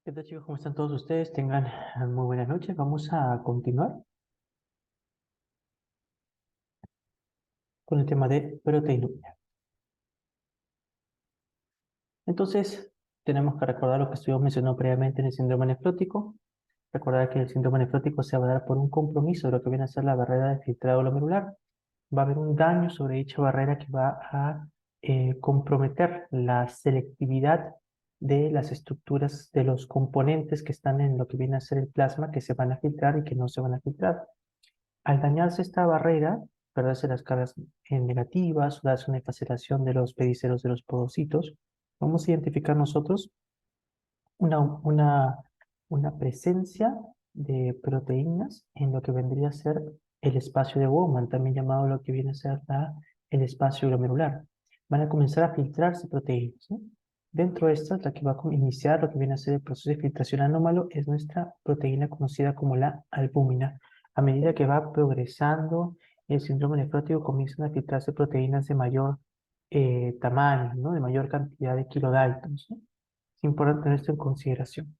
¿Qué tal, chicos? ¿Cómo están todos ustedes? Tengan muy buenas noches. Vamos a continuar con el tema de proteinuria. Entonces, tenemos que recordar lo que estuvimos mencionando previamente en el síndrome nefrótico. Recordar que el síndrome nefrótico se va a dar por un compromiso de lo que viene a ser la barrera de filtrado glomerular. Va a haber un daño sobre dicha barrera que va a comprometer la selectividad de las estructuras de los componentes que están en lo que viene a ser el plasma, que se van a filtrar y que no se van a filtrar. Al dañarse esta barrera, perderse las cargas negativas, o darse una aceleración de los pedicelos de los podocitos, vamos a identificar nosotros una, una, una presencia de proteínas en lo que vendría a ser el espacio de Bowman, también llamado lo que viene a ser el espacio glomerular. Van a comenzar a filtrarse proteínas, ¿no? Dentro de estas, la que va a iniciar lo que viene a ser el proceso de filtración anómalo es nuestra proteína conocida como la albúmina. A medida que va progresando el síndrome nefrótico, comienzan a filtrarse proteínas de mayor tamaño, ¿no? De mayor cantidad de kilodaltons, ¿no? Es importante tener esto en consideración.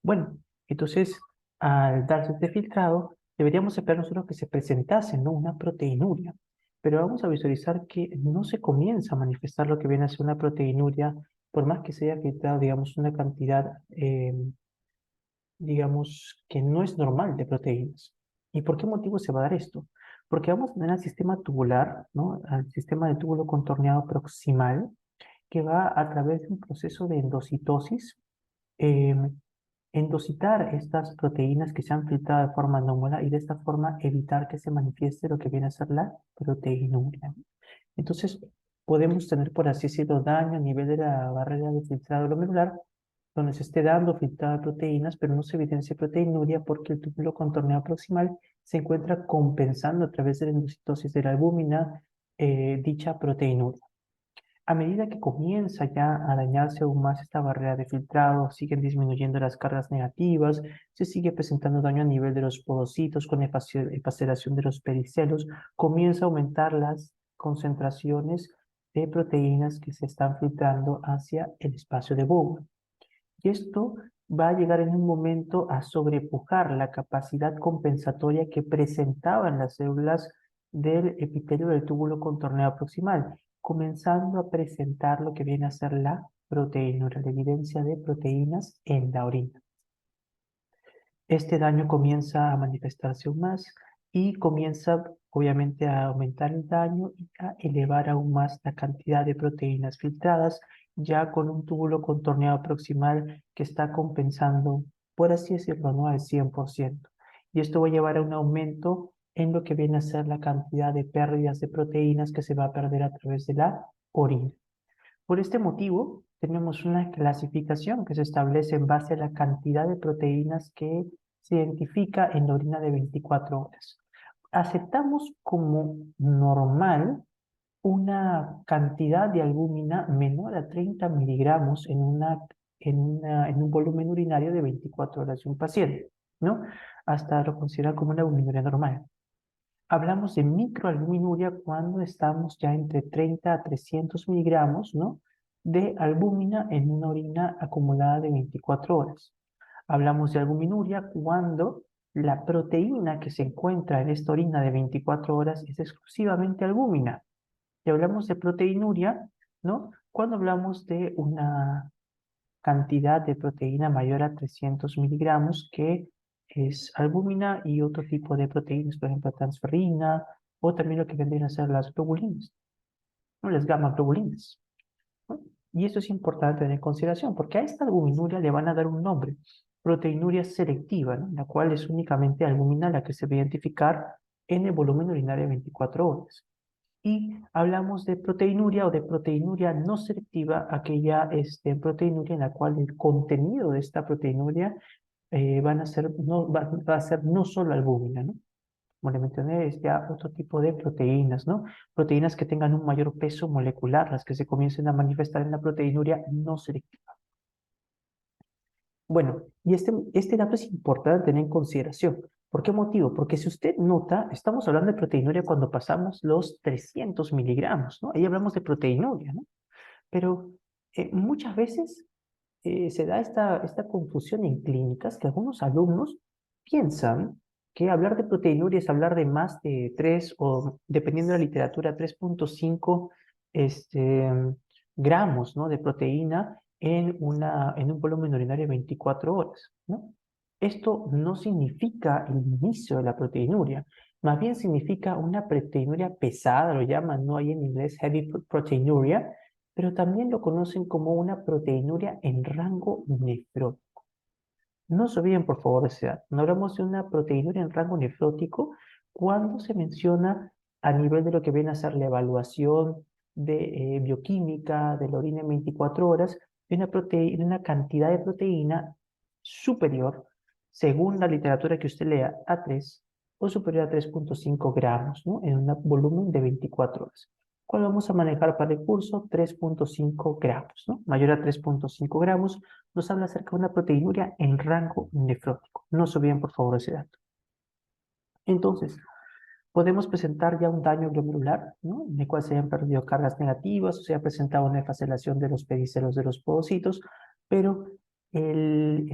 Bueno, entonces, al darse este filtrado, deberíamos esperar nosotros que se presentase, ¿no? Una proteinuria. Pero vamos a visualizar que no se comienza a manifestar lo que viene a ser una proteinuria, por más que se haya filtrado, digamos, una cantidad, digamos, que no es normal de proteínas. ¿Y por qué motivo se va a dar esto? Porque vamos a tener al sistema tubular, ¿no? Al sistema del túbulo contorneado proximal, que va a través de un proceso de endocitosis, eh, endocitar estas proteínas que se han filtrado de forma anómala y de esta forma evitar que se manifieste lo que viene a ser la proteinuria. Entonces, podemos tener, por así decirlo, daño a nivel de la barrera de filtrado glomerular, donde se esté dando filtrado de proteínas, pero no se evidencia proteinuria porque el túbulo contorneado proximal se encuentra compensando a través de la endocitosis de la albúmina dicha proteinuria. A medida que comienza ya a dañarse aún más esta barrera de filtrado, siguen disminuyendo las cargas negativas, se sigue presentando daño a nivel de los podocitos con efaceración de los pericelos, comienza a aumentar las concentraciones de proteínas que se están filtrando hacia el espacio de Bowman. Y esto va a llegar en un momento a sobrepujar la capacidad compensatoria que presentaban las células del epitelio del túbulo contorneado proximal, comenzando a presentar lo que viene a ser la proteinuria, la evidencia de proteínas en la orina. Este daño comienza a manifestarse aún más y comienza obviamente a aumentar el daño y a elevar aún más la cantidad de proteínas filtradas, ya con un túbulo contorneado proximal que está compensando, por así decirlo, ¿no? Al 100%. Y esto va a llevar a un aumento en lo que viene a ser la cantidad de pérdidas de proteínas que se va a perder a través de la orina. Por este motivo, tenemos una clasificación que se establece en base a la cantidad de proteínas que se identifica en la orina de 24 horas. Aceptamos como normal una cantidad de albúmina menor a 30 miligramos en un volumen urinario de 24 horas de un paciente, ¿no? Hasta lo consideran como una albuminuria normal. Hablamos de microalbuminuria cuando estamos ya entre 30 a 300 miligramos, ¿no? De albúmina en una orina acumulada de 24 horas. Hablamos de albuminuria cuando la proteína que se encuentra en esta orina de 24 horas es exclusivamente albúmina. Y hablamos de proteinuria, ¿no? Cuando hablamos de una cantidad de proteína mayor a 300 miligramos, que es albúmina y otro tipo de proteínas, por ejemplo, transferrina, o también lo que vendrían a ser las globulinas, ¿no? Las gamma globulinas, ¿no? Y esto es importante tener en consideración, porque a esta albuminuria le van a dar un nombre, proteinuria selectiva, ¿no? La cual es únicamente albúmina la que se va a identificar en el volumen urinario de 24 horas. Y hablamos de proteinuria o de proteinuria no selectiva, aquella proteinuria en la cual el contenido de esta proteinuria va a ser no solo albúmina, ¿no? Como le mencioné, es ya otro tipo de proteínas, ¿no? Proteínas que tengan un mayor peso molecular, las que se comiencen a manifestar en la proteinuria no selectiva. Bueno, y este dato es importante tener en consideración. ¿Por qué motivo? Porque si usted nota, estamos hablando de proteinuria cuando pasamos los 300 miligramos, ¿no? Ahí hablamos de proteinuria, ¿no? Pero muchas veces se da esta confusión en clínicas que algunos alumnos piensan que hablar de proteinuria es hablar de más de 3 o, dependiendo de la literatura, 3.5 este, gramos, ¿no?, de proteína en un volumen urinario de 24 horas, ¿no? Esto no significa el inicio de la proteinuria, más bien significa una proteinuria pesada, lo llaman, ¿no?, ahí en inglés heavy proteinuria, pero también lo conocen como una proteinuria en rango nefrótico. No se olviden, por favor, de esa edad. No hablamos de una proteinuria en rango nefrótico cuando se menciona a nivel de lo que viene a ser la evaluación de bioquímica de la orina en 24 horas, de una cantidad de proteína superior, según la literatura que usted lea, a 3 o superior a 3.5 gramos, ¿no?, en un volumen de 24 horas. ¿Cuál vamos a manejar para el curso? 3.5 gramos, ¿no? Mayor a 3.5 gramos nos habla acerca de una proteinuria en rango nefrótico. No se olviden, por favor, ese dato. Entonces, podemos presentar ya un daño glomerular, ¿no?, en el cual se hayan perdido cargas negativas o se haya presentado una facelación de los pedicelos de los podocitos, pero el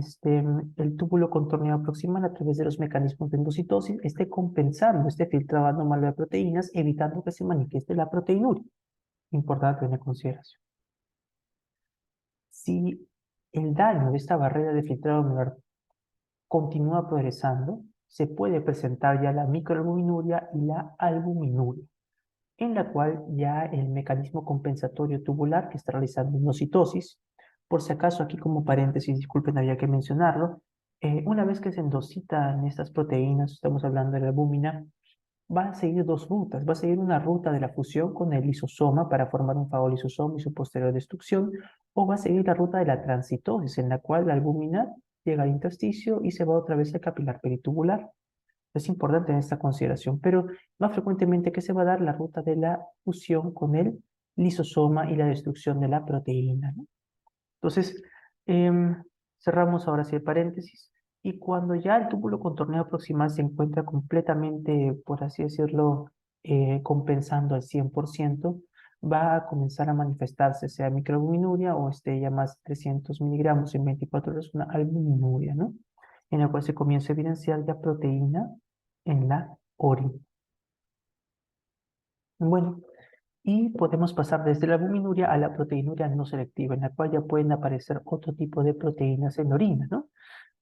túbulo contorneado proximal, a través de los mecanismos de endocitosis, esté compensando este filtrado anómalo de proteínas, evitando que se manifieste la proteinuria. Importante tener en consideración. Si el daño de esta barrera de filtrado glomerular continúa progresando, se puede presentar ya la microalbuminuria y la albuminuria, en la cual ya el mecanismo compensatorio tubular que está realizando endocitosis, por si acaso aquí como paréntesis, disculpen, había que mencionarlo, una vez que se endocitan estas proteínas, estamos hablando de la albúmina, va a seguir dos rutas. Va a seguir una ruta de la fusión con el lisosoma para formar un fagolisosoma y su posterior destrucción, o va a seguir la ruta de la transitosis, en la cual la albúmina llega al intersticio y se va otra vez al capilar peritubular. Es importante en esta consideración, pero más frecuentemente que se va a dar la ruta de la fusión con el lisosoma y la destrucción de la proteína, ¿no? Entonces, cerramos ahora sí el paréntesis. Y cuando ya el túbulo contorneo proximal se encuentra completamente, por así decirlo, compensando al 100%, va a comenzar a manifestarse, sea microalbuminuria o esté ya más de 300 miligramos en 24 horas, una albuminuria, ¿no?, en la cual se comienza a evidenciar ya proteína en la orina. Bueno, y podemos pasar desde la albuminuria a la proteinuria no selectiva, en la cual ya pueden aparecer otro tipo de proteínas en la orina, ¿no?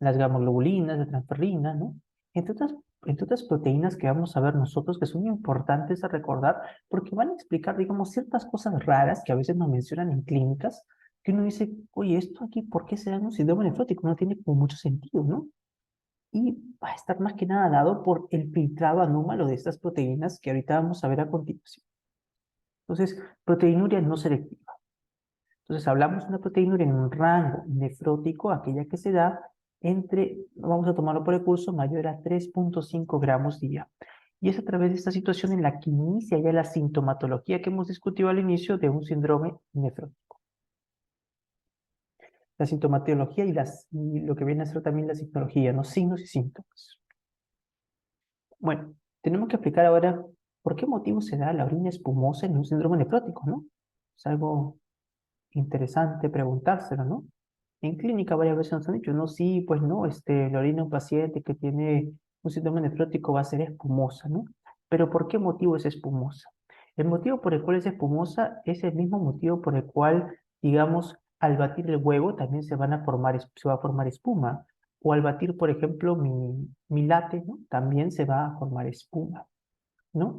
Las gamoglobulinas, la transferrina, ¿no? Entre otras, entre otras proteínas que vamos a ver nosotros que son importantes a recordar porque van a explicar, digamos, ciertas cosas raras que a veces nos mencionan en clínicas, que uno dice, oye, esto aquí, ¿por qué se da un síndrome nefrótico? No tiene como mucho sentido, ¿no? Y va a estar más que nada dado por el filtrado anómalo de estas proteínas que ahorita vamos a ver a continuación. Entonces, proteinuria no selectiva. Entonces, hablamos de una proteinuria en un rango nefrótico, aquella que se da entre, vamos a tomarlo por el curso, mayor a 3.5 gramos día. Y es a través de esta situación en la que inicia ya la sintomatología que hemos discutido al inicio de un síndrome nefrótico. La sintomatología y lo que viene a ser también la sintomatología, los signos y síntomas. Bueno, tenemos que explicar ahora por qué motivo se da la orina espumosa en un síndrome nefrótico, ¿no? Es algo interesante preguntárselo, ¿no? En clínica varias veces nos han dicho, no, sí, pues no, la orina de un paciente que tiene un síndrome nefrótico va a ser espumosa, ¿no? Pero ¿por qué motivo es espumosa? El motivo por el cual es espumosa es el mismo motivo por el cual, digamos, al batir el huevo también se va a formar espuma. O al batir, por ejemplo, mi latte, ¿no?, también se va a formar espuma, ¿no?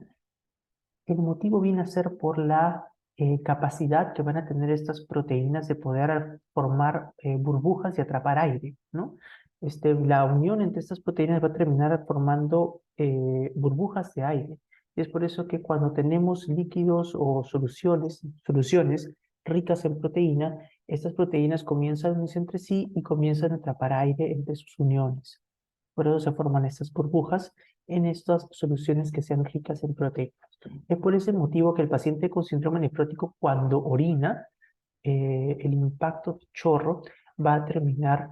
El motivo viene a ser por la capacidad que van a tener estas proteínas de poder formar burbujas y atrapar aire, ¿no? La unión entre estas proteínas va a terminar formando burbujas de aire. Y es por eso que cuando tenemos líquidos o soluciones ricas en proteína, estas proteínas comienzan a unirse entre sí y comienzan a atrapar aire entre sus uniones. Por eso se forman estas burbujas en estas soluciones que sean ricas en proteínas. Es por ese motivo que el paciente con síndrome nefrótico, cuando orina, el impacto chorro va a terminar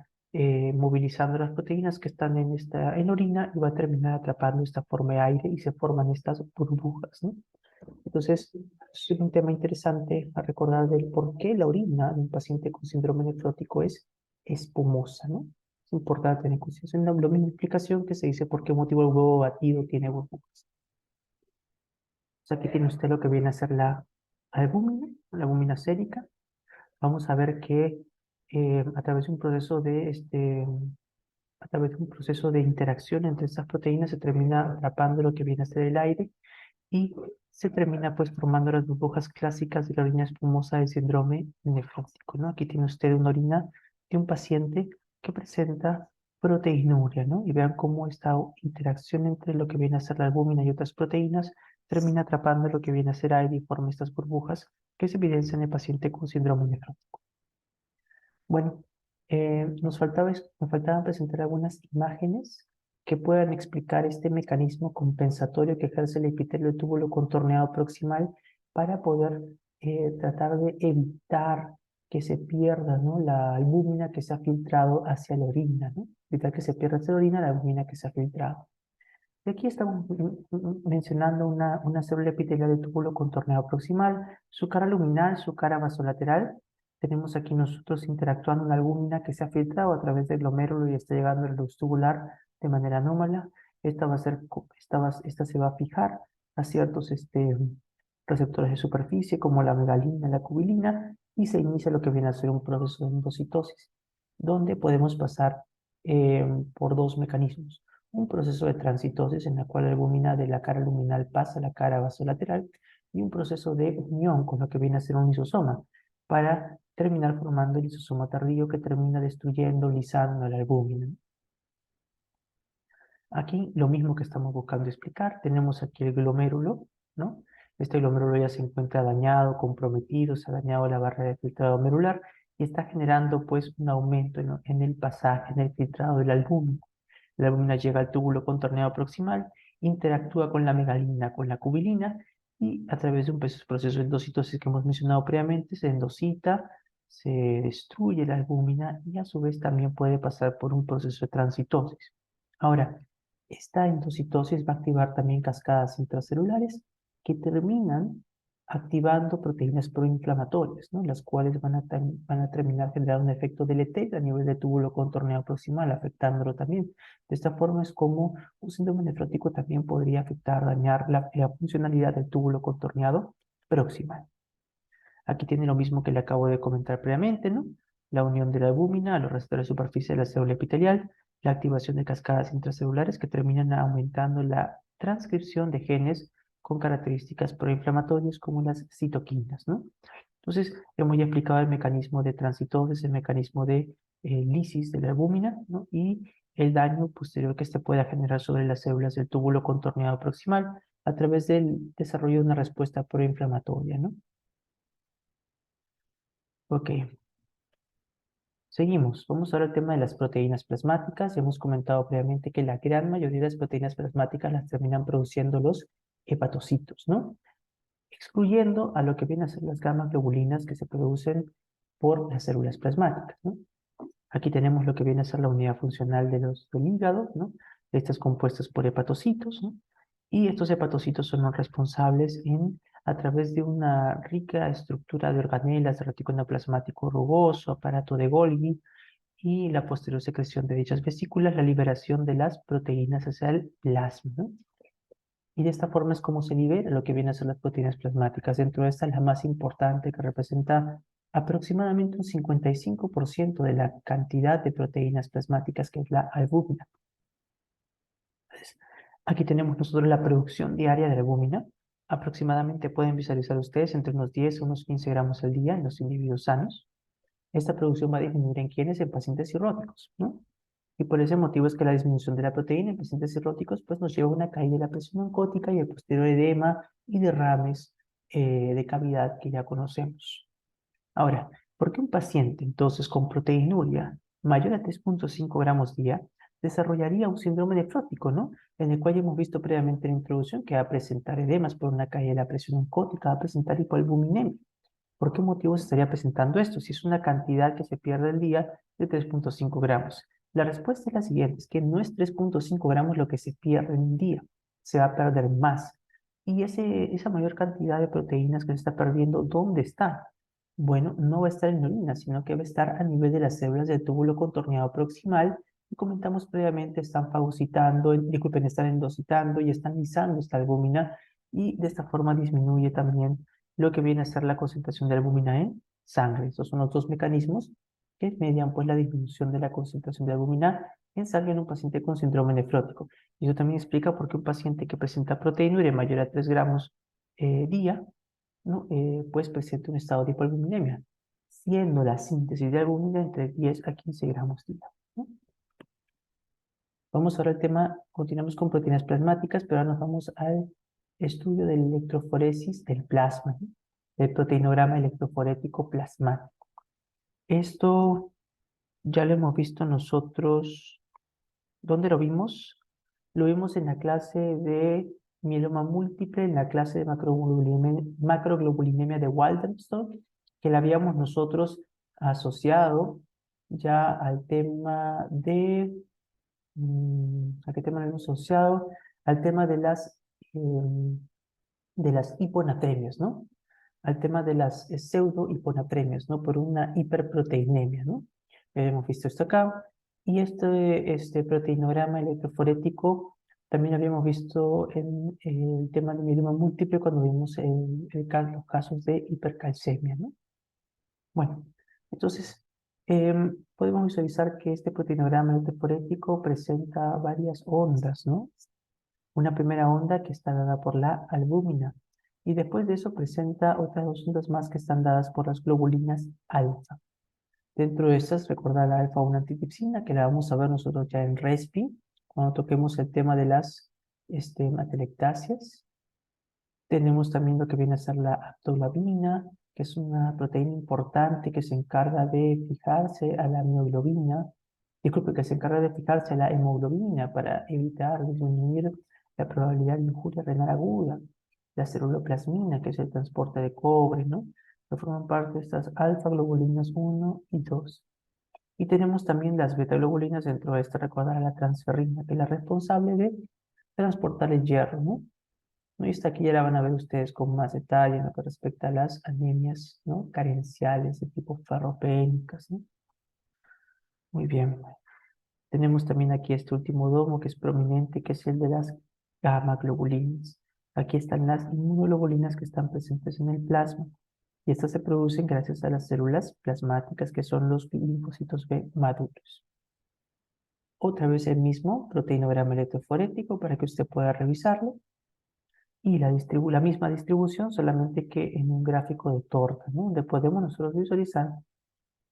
movilizando las proteínas que están en orina y va a terminar atrapando esta forma de aire y se forman estas burbujas, ¿no? Entonces, es un tema interesante a recordar del por qué la orina de un paciente con síndrome nefrótico es espumosa, ¿no? Es importante tener conciencia. Es una misma explicación que se dice por qué motivo el huevo batido tiene burbujas. O sea, aquí tiene usted lo que viene a ser la albúmina sérica. Vamos a ver que a través de un proceso a través de un proceso de interacción entre estas proteínas se termina atrapando lo que viene a ser el aire y se termina pues formando las burbujas clásicas de la orina espumosa del síndrome nefrótico, ¿no? Aquí tiene usted una orina de un paciente que presenta proteinuria, ¿no? Y vean cómo esta interacción entre lo que viene a ser la albúmina y otras proteínas termina atrapando lo que viene a ser aire y forma estas burbujas que se evidencian en el paciente con síndrome nefrótico. Bueno, nos faltaban presentar algunas imágenes que puedan explicar este mecanismo compensatorio que ejerce el epitelio túbulo contorneado proximal para poder tratar de evitar que se pierda, ¿no?, la albúmina que se ha filtrado hacia la orina, ¿no? Evitar que se pierda hacia la orina la albúmina que se ha filtrado. Y aquí estamos mencionando una célula epitelial de túbulo contorneado proximal, su cara luminal, su cara vasolateral. Tenemos aquí nosotros interactuando una albúmina que se ha filtrado a través del glomérulo y está llegando al luz tubular de manera anómala. Esta se va a fijar a ciertos receptores de superficie como la megalina, la cubilina, y se inicia lo que viene a ser un proceso de endocitosis, donde podemos pasar por dos mecanismos: un proceso de transitosis en la cual la albúmina de la cara luminal pasa a la cara vasolateral, y un proceso de unión con lo que viene a ser un lisosoma, para terminar formando el lisosoma tardío que termina destruyendo, lisando la albúmina. Aquí lo mismo que estamos buscando explicar, tenemos aquí el glomérulo, ¿no? Este glomérulo ya se encuentra dañado, comprometido, se ha dañado la barrera de filtrado glomerular y está generando pues un aumento en el pasaje, en el filtrado de la albúmina. La albúmina llega al túbulo contorneado proximal, interactúa con la megalina, con la cubilina, y a través de un proceso de endocitosis que hemos mencionado previamente, se endocita, se destruye la albúmina y a su vez también puede pasar por un proceso de transitosis. Ahora, esta endocitosis va a activar también cascadas intracelulares que terminan activando proteínas proinflamatorias, ¿no?, las cuales van a terminar generando un efecto deleterio a nivel del túbulo contorneado proximal, afectándolo también. De esta forma es como un síndrome nefrótico también podría afectar, dañar la funcionalidad del túbulo contorneado proximal. Aquí tiene lo mismo que le acabo de comentar previamente, ¿no? La unión de la albúmina a los receptores de superficie de la célula epitelial, la activación de cascadas intracelulares que terminan aumentando la transcripción de genes con características proinflamatorias como las citoquinas, ¿no? Entonces, hemos ya explicado el mecanismo de transitosis, el mecanismo de lisis de la albúmina, ¿no?, y el daño posterior que este pueda generar sobre las células del túbulo contorneado proximal a través del desarrollo de una respuesta proinflamatoria, ¿no? Ok, seguimos. Vamos ahora al tema de las proteínas plasmáticas. Ya hemos comentado previamente que la gran mayoría de las proteínas plasmáticas las terminan produciendo los hepatocitos, ¿no? Excluyendo a lo que vienen a ser las gamma globulinas que se producen por las células plasmáticas, ¿no? Aquí tenemos lo que viene a ser la unidad funcional del hígado, ¿no? Estas compuestas por hepatocitos, ¿no? Y estos hepatocitos son los responsables a través de una rica estructura de organelas, de retículo endoplasmático rugoso, aparato de Golgi y la posterior secreción de dichas vesículas, la liberación de las proteínas hacia el plasma, ¿no? Y de esta forma es como se libera lo que viene a ser las proteínas plasmáticas. Dentro de esta, la más importante, que representa aproximadamente un 55% de la cantidad de proteínas plasmáticas, que es la albúmina. Entonces, aquí tenemos nosotros la producción diaria de albúmina. Aproximadamente pueden visualizar ustedes entre unos 10 a unos 15 gramos al día en los individuos sanos. Esta producción va a disminuir en quienes, en pacientes cirróticos, ¿no? Y por ese motivo es que la disminución de la proteína en pacientes cirróticos pues nos lleva a una caída de la presión oncótica y el posterior edema y derrames de cavidad que ya conocemos. Ahora, ¿por qué un paciente entonces con proteinuria mayor a 3,5 gramos día desarrollaría un síndrome nefrótico, ¿no? En el cual ya hemos visto previamente en la introducción que va a presentar edemas por una caída de la presión oncótica, va a presentar hipoalbuminemia. ¿Por qué motivo se estaría presentando esto si es una cantidad que se pierde al día de 3,5 gramos? La respuesta es la siguiente: es que no es 3,5 gramos lo que se pierde en un día, se va a perder más. Y esa mayor cantidad de proteínas que se está perdiendo, ¿dónde está? Bueno, no va a estar en la orina, sino que va a estar a nivel de las células del túbulo contorneado proximal. Y comentamos previamente, están fagocitando, disculpen, están endocitando y están lisando esta albúmina. Y de esta forma disminuye también lo que viene a ser la concentración de albúmina en sangre. Estos son los dos mecanismos que median pues la disminución de la concentración de albúmina en sangre en un paciente con síndrome nefrótico. Y eso también explica por qué un paciente que presenta proteinuria mayor a 3 gramos día, ¿no? Pues presenta un estado de hipoalbuminemia, siendo la síntesis de albúmina entre 10 a 15 gramos día, ¿no? Vamos ahora al tema, continuamos con proteínas plasmáticas, pero ahora nos vamos al estudio de la electroforesis del plasma, ¿no? El proteinograma electroforético plasmático. Esto ya lo hemos visto nosotros. ¿Dónde lo vimos? Lo vimos en la clase de mieloma múltiple, en la clase de macroglobulinemia de Waldenström, que la habíamos nosotros asociado ya al tema de, ¿a qué tema lo hemos asociado? Al tema de las hiponatremias, ¿no? Al tema de las pseudo-hiponatremias, ¿no? Por una hiperproteinemia, ¿no? Hemos visto esto acá. Y este proteinograma electroforético también habíamos visto en el tema de mieloma múltiple cuando vimos los casos de hipercalcemia, ¿no? Bueno, entonces podemos visualizar que este proteinograma electroforético presenta varias ondas, ¿no? Una primera onda que está dada por la albúmina y después de eso presenta otras dos ondas más que están dadas por las globulinas alfa. Dentro de estas, recordar la alfa-1 antitripsina, que la vamos a ver nosotros ya en RESPI, cuando toquemos el tema de las atelectasias. Tenemos también lo que viene a ser la aptoglobina, que es una proteína importante que se encarga de fijarse a la mioglobina, disculpe, que se encarga de fijarse a la hemoglobina para evitar disminuir la probabilidad de injuria renal aguda. La ceruloplasmina, que es el transporte de cobre, ¿no? Que forman parte de estas alfa-globulinas 1 y 2. Y tenemos también las beta-globulinas dentro de esta, recordar la transferrina, que es la responsable de transportar el hierro, ¿no? ¿No? Y esta aquí ya la van a ver ustedes con más detalle en lo que respecta a las anemias, ¿no? Carenciales de tipo ferropénicas, ¿no? Muy bien. Tenemos también aquí este último domo que es prominente, que es el de las gamma globulinas. Aquí están las inmunoglobulinas que están presentes en el plasma. Y estas se producen gracias a las células plasmáticas, que son los linfocitos B maduros. Otra vez el mismo proteinograma electroforético para que usted pueda revisarlo. Y la misma distribución, solamente que en un gráfico de torta, ¿no? Donde podemos nosotros visualizar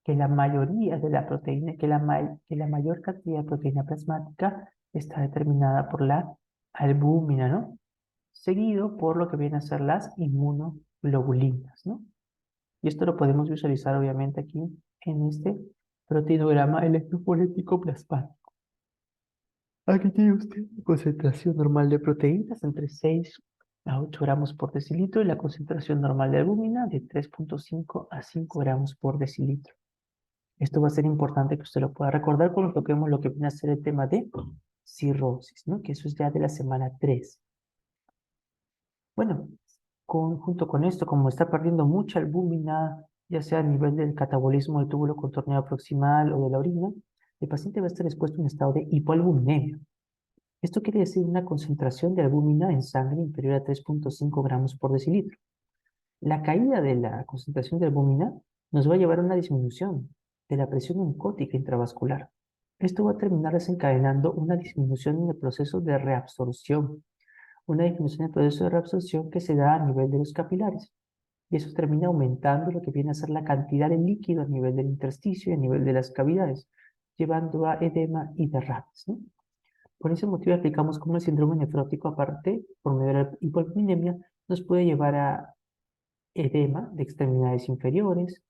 que la mayoría de la proteína, que la mayor cantidad de proteína plasmática está determinada por la albúmina, ¿no? Seguido por lo que vienen a ser las inmunoglobulinas, ¿no? Y esto lo podemos visualizar obviamente aquí en este proteinograma electroforético plasmático. Aquí tiene usted la concentración normal de proteínas entre 6 a 8 gramos por decilitro y la concentración normal de albúmina de 3,5 a 5 gramos por decilitro. Esto va a ser importante que usted lo pueda recordar cuando toquemos lo que viene a ser el tema de cirrosis, ¿no? Que eso es ya de la semana 3. Bueno, junto con esto, como está perdiendo mucha albúmina, ya sea a nivel del catabolismo del túbulo contorneado proximal o de la orina, el paciente va a estar expuesto a un estado de hipoalbuminemia. Esto quiere decir una concentración de albúmina en sangre inferior a 3,5 gramos por decilitro. La caída de la concentración de albúmina nos va a llevar a una disminución de la presión oncótica intravascular. Esto va a terminar desencadenando una disminución en el proceso de reabsorción, una disminución en el proceso de reabsorción que se da a nivel de los capilares. Y eso termina aumentando lo que viene a ser la cantidad de líquido a nivel del intersticio y a nivel de las cavidades, llevando a edema y derrames, ¿no? Por ese motivo explicamos cómo el síndrome nefrótico, aparte, por medio de la hipoalbuminemia, nos puede llevar a edema de extremidades inferiores,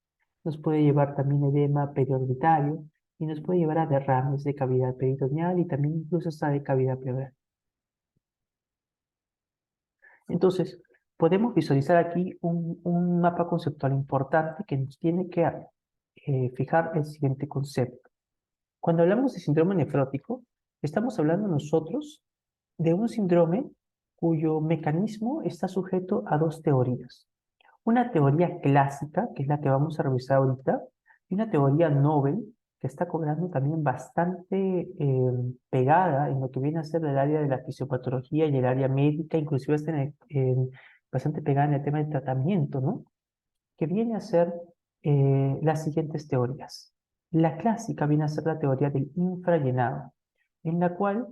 nos puede llevar también edema periorbitario y nos puede llevar a derrames de cavidad peritoneal y también incluso hasta de cavidad pleural. Entonces, podemos visualizar aquí un mapa conceptual importante que nos tiene que fijar el siguiente concepto. Cuando hablamos de síndrome nefrótico, estamos hablando nosotros de un síndrome cuyo mecanismo está sujeto a dos teorías. Una teoría clásica, que es la que vamos a revisar ahorita, y una teoría Nobel, que está cobrando también bastante pegada en lo que viene a ser el área de la fisiopatología y el área médica, inclusive está bastante pegada en el tema del tratamiento, ¿no? Que viene a ser las siguientes teorías. La clásica viene a ser la teoría del infrallenado, en la cual,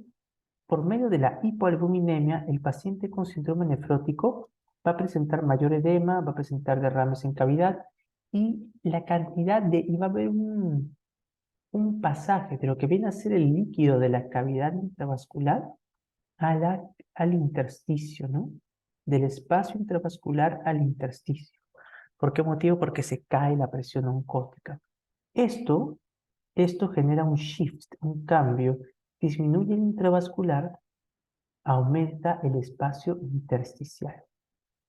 por medio de la hipoalbuminemia, el paciente con síndrome nefrótico va a presentar mayor edema, va a presentar derrames en cavidad y la cantidad y va a haber un pasaje de lo que viene a ser el líquido de la cavidad intravascular al intersticio, ¿no? Del espacio intravascular al intersticio. ¿Por qué motivo? Porque se cae la presión oncótica. Esto, esto genera un shift, un cambio, disminuye el intravascular, aumenta el espacio intersticial.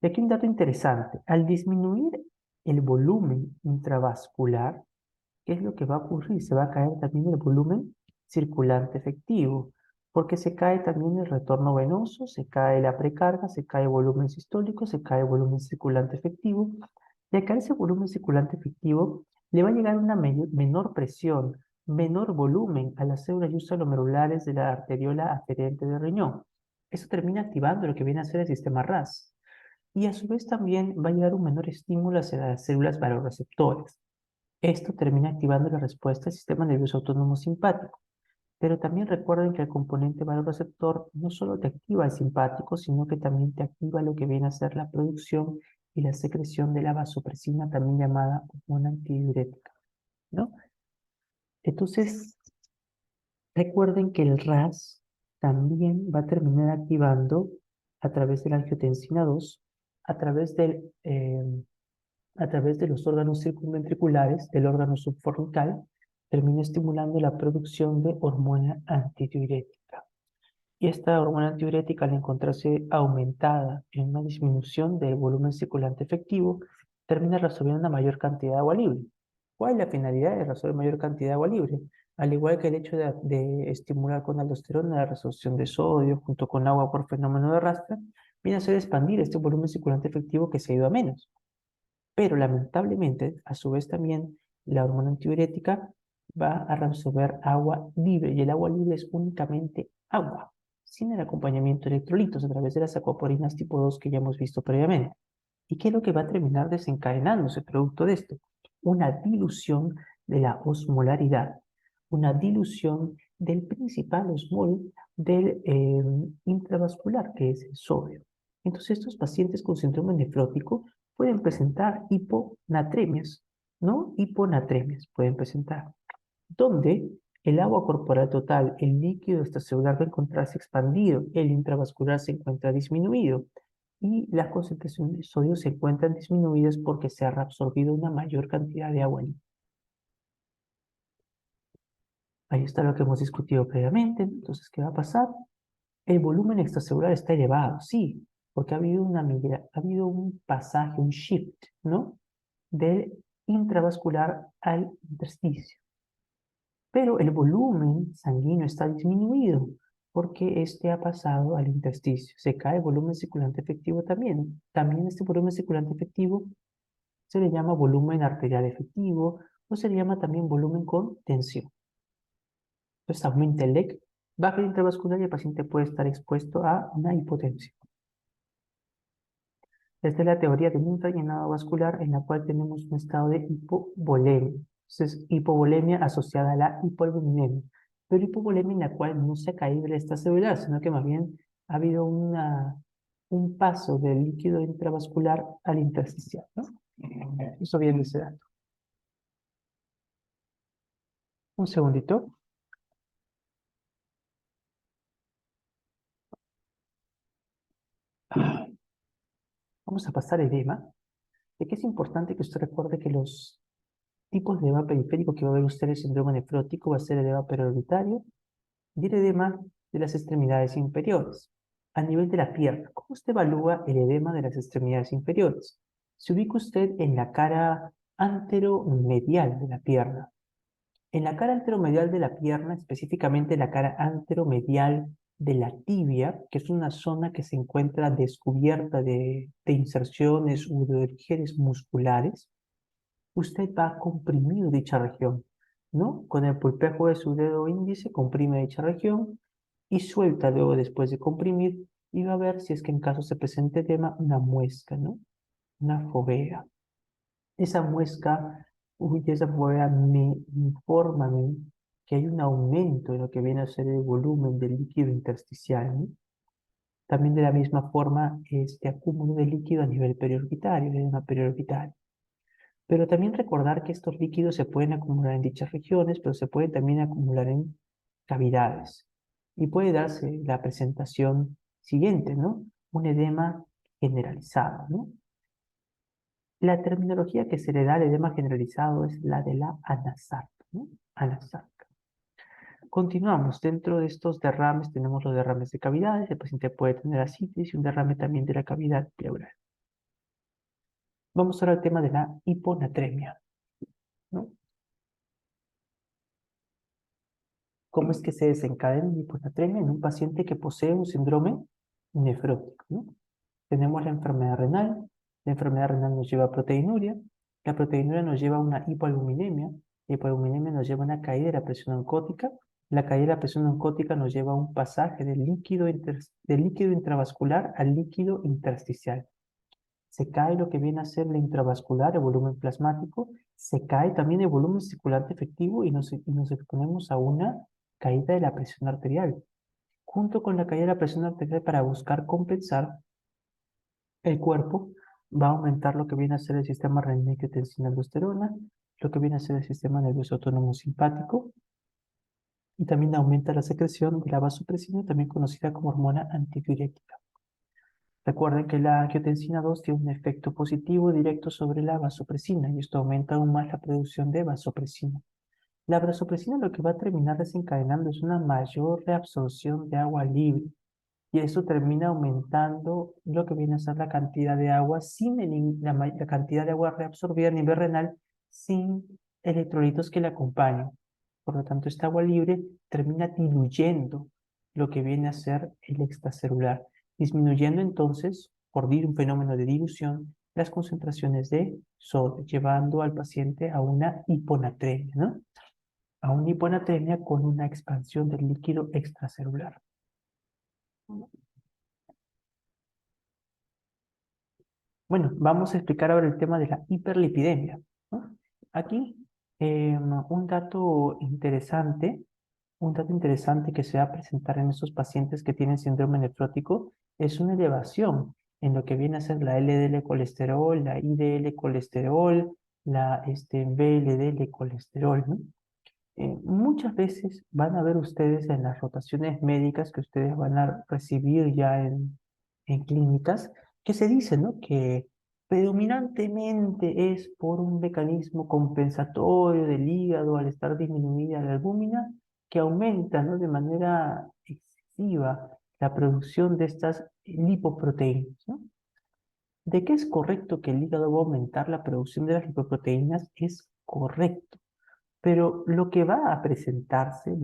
Y aquí un dato interesante, al disminuir el volumen intravascular, ¿qué es lo que va a ocurrir? Se va a caer también el volumen circulante efectivo, porque se cae también el retorno venoso, se cae la precarga, se cae el volumen sistólico, se cae el volumen circulante efectivo, y al caer ese volumen circulante efectivo, le va a llegar una menor presión, menor volumen a las células glomerulares de la arteriola aferente del riñón. Eso termina activando lo que viene a ser el sistema RAS. Y a su vez también va a llegar un menor estímulo hacia las células vasoreceptores. Esto termina activando la respuesta del sistema nervioso autónomo simpático. Pero también recuerden que el componente vasoreceptor no solo te activa el simpático, sino que también te activa lo que viene a ser la producción y la secreción de la vasopresina, también llamada hormona antidiurética, ¿no? Entonces, recuerden que el RAS también va a terminar activando a través de la angiotensina 2, a través a través de los órganos circunventriculares, del órgano subfornical, termina estimulando la producción de hormona antidiurética. Y esta hormona antidiurética, al encontrarse aumentada en una disminución del volumen circulante efectivo, termina resolviendo una mayor cantidad de agua libre. ¿Cuál es la finalidad de resolver mayor cantidad de agua libre? Al igual que el hecho de estimular con aldosterona la resolución de sodio junto con agua por fenómeno de arrastre, viene a ser expandir este volumen circulante efectivo que se ha ido a menos. Pero lamentablemente, a su vez también, la hormona antidiurética va a resolver agua libre y el agua libre es únicamente agua, sin el acompañamiento de electrolitos a través de las acuaporinas tipo 2 que ya hemos visto previamente. ¿Y qué es lo que va a terminar desencadenándose producto de esto? Una dilución de la osmolaridad, una dilución del principal osmol del intravascular, que es el sodio. Entonces, estos pacientes con síndrome nefrótico pueden presentar hiponatremias, ¿no? Hiponatremias pueden presentar, donde el agua corporal total, el líquido extracelular va a encontrarse expandido, el intravascular se encuentra disminuido y las concentraciones de sodio se encuentran disminuidas porque se ha reabsorbido una mayor cantidad de agua. Ahí está lo que hemos discutido previamente. Entonces, ¿qué va a pasar? El volumen extracelular está elevado, sí, porque ha habido un pasaje, un shift, ¿no? Del intravascular al intersticio. Pero el volumen sanguíneo está disminuido porque este ha pasado al intersticio. Se cae el volumen circulante efectivo también. También este volumen circulante efectivo se le llama volumen arterial efectivo o se le llama también volumen con tensión. Entonces aumenta el LEC, baja el intravascular y el paciente puede estar expuesto a una hipotensión. Esta es la teoría del infrallenado vascular en la cual tenemos un estado de hipovolemia. Entonces, hipovolemia asociada a la hipoalbuminemia. Pero hipovolemia en la cual no se ha caído el estado celular, sino que más bien ha habido un paso del líquido intravascular al intersticial, ¿no? Eso viene ese dato. Un segundito. Vamos a pasar edema. De que es importante que usted recuerde que los tipos de edema periférico que va a ver usted en el síndrome nefrótico va a ser edema periorbitario y el edema de las extremidades inferiores. A nivel de la pierna, ¿cómo usted evalúa el edema de las extremidades inferiores? Se ubica usted en la cara anteromedial de la pierna. En la cara anteromedial de la pierna, específicamente la cara anteromedial de la tibia, que es una zona que se encuentra descubierta de inserciones u de orígenes musculares, usted va a comprimir dicha región, ¿no? Con el pulpejo de su dedo índice comprime dicha región y suelta luego después de comprimir y va a ver si es que en caso se presente edema, una muesca, ¿no? Una fovea. Esa muesca, esa fovea me informa a mí que hay un aumento en lo que viene a ser el volumen del líquido intersticial, ¿no? También de la misma forma, este acúmulo de líquido a nivel periorbitario, de una periorbitaria. Pero también recordar que estos líquidos se pueden acumular en dichas regiones, pero se pueden también acumular en cavidades. Y puede darse la presentación siguiente, ¿no? Un edema generalizado, ¿no? La terminología que se le da al edema generalizado es la de la anasarca, ¿no? Anasarca. Continuamos. Dentro de estos derrames tenemos los derrames de cavidades. El paciente puede tener ascitis y un derrame también de la cavidad pleural. Vamos ahora al tema de la hiponatremia, ¿no? ¿Cómo es que se desencadena una hiponatremia en un paciente que posee un síndrome nefrótico, ¿no? Tenemos la enfermedad renal nos lleva a proteinuria, la proteinuria nos lleva a una hipoalbuminemia, la hipoalbuminemia nos lleva a una caída de la presión oncótica, la caída de la presión oncótica nos lleva a un pasaje del del líquido intravascular al líquido intersticial. Se cae lo que viene a ser la intravascular, el volumen plasmático, se cae también el volumen circulante efectivo y nos exponemos a una caída de la presión arterial. Junto con la caída de la presión arterial para buscar compensar, el cuerpo va a aumentar lo que viene a ser el sistema renina-angiotensina-aldosterona, lo que viene a ser el sistema nervioso autónomo simpático, y también aumenta la secreción de la vasopresina, también conocida como hormona antidiurética. Recuerden que la angiotensina 2 tiene un efecto positivo directo sobre la vasopresina y esto aumenta aún más la producción de vasopresina. La vasopresina lo que va a terminar desencadenando es una mayor reabsorción de agua libre y eso termina aumentando lo que viene a ser la cantidad de agua la cantidad de agua reabsorbida a nivel renal sin electrolitos que la acompañen. Por lo tanto, esta agua libre termina diluyendo lo que viene a ser el extracelular, disminuyendo entonces, por un fenómeno de dilución, las concentraciones de sodio, llevando al paciente a una hiponatremia, ¿no? A una hiponatremia con una expansión del líquido extracelular. Bueno, vamos a explicar ahora el tema de la hiperlipidemia, ¿no? Aquí, un dato interesante, un dato interesante que se va a presentar en estos pacientes que tienen síndrome nefrótico es una elevación en lo que viene a ser la LDL colesterol, la IDL colesterol, la VLDL colesterol, ¿no? Muchas veces van a ver ustedes en las rotaciones médicas que ustedes van a recibir ya en clínicas, que se dice, ¿no? Que predominantemente es por un mecanismo compensatorio del hígado al estar disminuida la albúmina, que aumenta, ¿no? De manera excesiva la producción de estas lipoproteínas, ¿no? De que es correcto que el hígado va a aumentar la producción de las lipoproteínas, es correcto. Pero lo que va a presentarse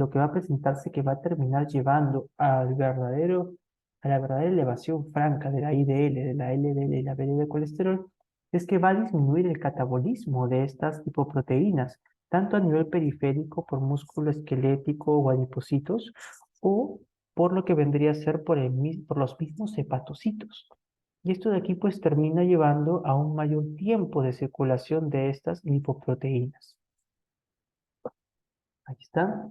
que va a terminar llevando a la verdadera elevación franca de la IDL, de la LDL y la VLD de colesterol, es que va a disminuir el catabolismo de estas lipoproteínas, tanto a nivel periférico por músculo esquelético o adipocitos, o por lo que vendría a ser por los mismos hepatocitos. Y esto de aquí pues termina llevando a un mayor tiempo de circulación de estas lipoproteínas. Ahí está.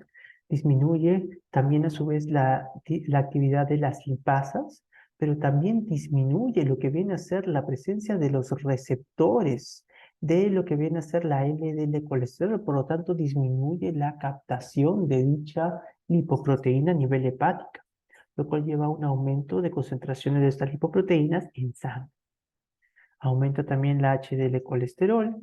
Disminuye también a su vez la actividad de las lipasas, pero también disminuye lo que viene a ser la presencia de los receptores de lo que viene a ser la LDL colesterol, por lo tanto disminuye la captación de dicha lipoproteína a nivel hepática, lo cual lleva a un aumento de concentraciones de estas lipoproteínas en sangre. Aumenta también la HDL colesterol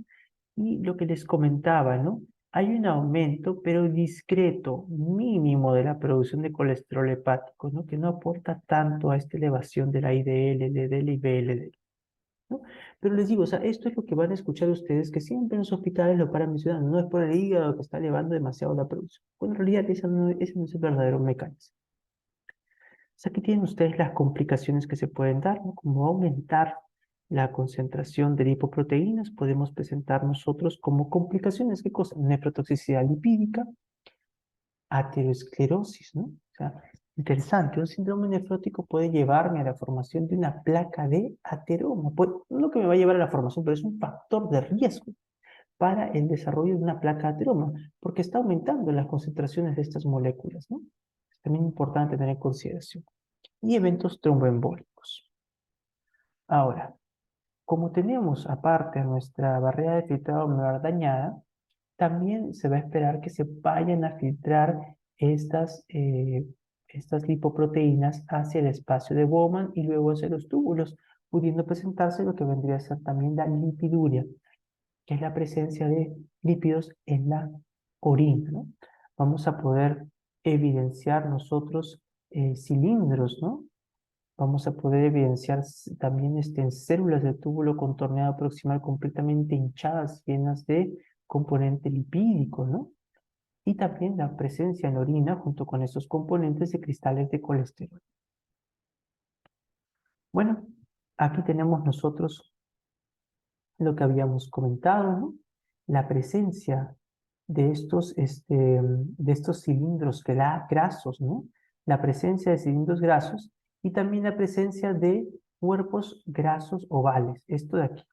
y lo que les comentaba, ¿no? Hay un aumento, pero discreto, mínimo de la producción de colesterol hepático, ¿no? Que no aporta tanto a esta elevación de la IDL, LDL y VLDL, ¿no? Pero les digo, o sea, esto es lo que van a escuchar ustedes, que siempre en los hospitales lo paran mencionando, no es por el hígado que está elevando demasiado la producción. Bueno, en realidad ese no es el verdadero mecanismo. Entonces, aquí tienen ustedes las complicaciones que se pueden dar, ¿no? Como aumentar la concentración de lipoproteínas, podemos presentar nosotros como complicaciones, ¿qué cosa? Nefrotoxicidad lipídica, aterosclerosis, ¿no? O sea, interesante, un síndrome nefrótico puede llevarme a la formación de una placa de ateroma. No que me va a llevar a la formación, pero es un factor de riesgo para el desarrollo de una placa de ateroma, porque está aumentando las concentraciones de estas moléculas, ¿no? Es también importante tener en consideración. Y eventos tromboembólicos. Ahora, como tenemos aparte nuestra barrera de filtrado alveolar dañada, también se va a esperar que se vayan a filtrar estas lipoproteínas hacia el espacio de Bowman y luego hacia los túbulos, pudiendo presentarse lo que vendría a ser también la lipiduria, que es la presencia de lípidos en la orina, ¿no? Vamos a poder evidenciar nosotros cilindros, ¿no? Vamos a poder evidenciar también en células del túbulo contorneado proximal completamente hinchadas, llenas de componente lipídico, ¿no? Y también la presencia en orina junto con esos componentes de cristales de colesterol. Bueno, aquí tenemos nosotros lo que habíamos comentado, ¿no? La presencia de estos cilindros grasos, ¿no? La presencia de cilindros grasos y también la presencia de cuerpos grasos ovales. Esto de aquí.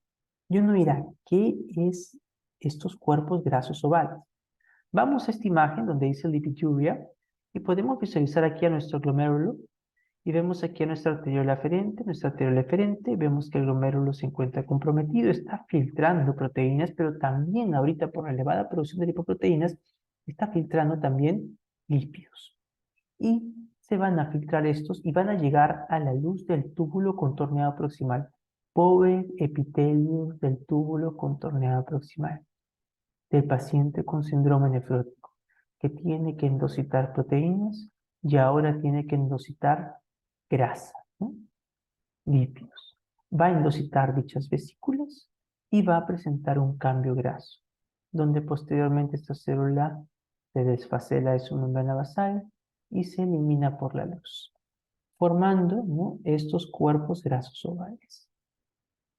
Y uno dirá, ¿qué es estos cuerpos grasos ovales? Vamos a esta imagen donde dice lipiduria y podemos visualizar aquí a nuestro glomérulo y vemos aquí a nuestra arteriola eferente, vemos que el glomérulo se encuentra comprometido, está filtrando proteínas, pero también ahorita por la elevada producción de lipoproteínas, está filtrando también lípidos. Y se van a filtrar estos y van a llegar a la luz del túbulo contorneado proximal. Pobre epitelio del túbulo contorneado proximal del paciente con síndrome nefrótico, que tiene que endocitar proteínas y ahora tiene que endocitar grasa, ¿no? Lípidos. Va a endocitar dichas vesículas y va a presentar un cambio graso, donde posteriormente esta célula se desfacela de su membrana basal y se elimina por la luz, formando, ¿no?, estos cuerpos grasos ovales.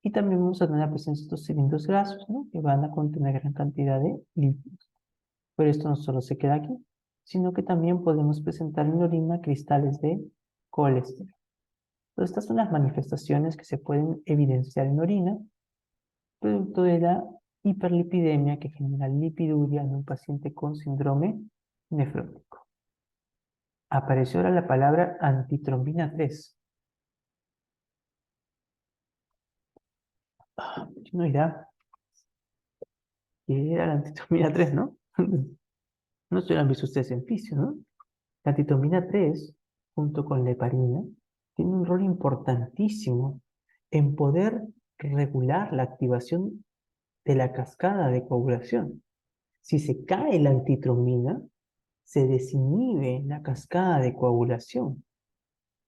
Y también vamos a tener la presencia de estos cilindros grasos, ¿no?, que van a contener gran cantidad de lípidos. Pero esto no solo se queda aquí, sino que también podemos presentar en orina cristales de colesterol. Entonces, estas son las manifestaciones que se pueden evidenciar en orina, producto de la hiperlipidemia que genera lipiduria en un paciente con síndrome nefrótico. Apareció ahora la palabra antitrombina 3. No dirá que era la antitrombina 3, ¿no? No se lo han visto ustedes en fisio, ¿no? La antitrombina 3, junto con la heparina, tiene un rol importantísimo en poder regular la activación de la cascada de coagulación. Si se cae la antitrombina, se desinhibe la cascada de coagulación.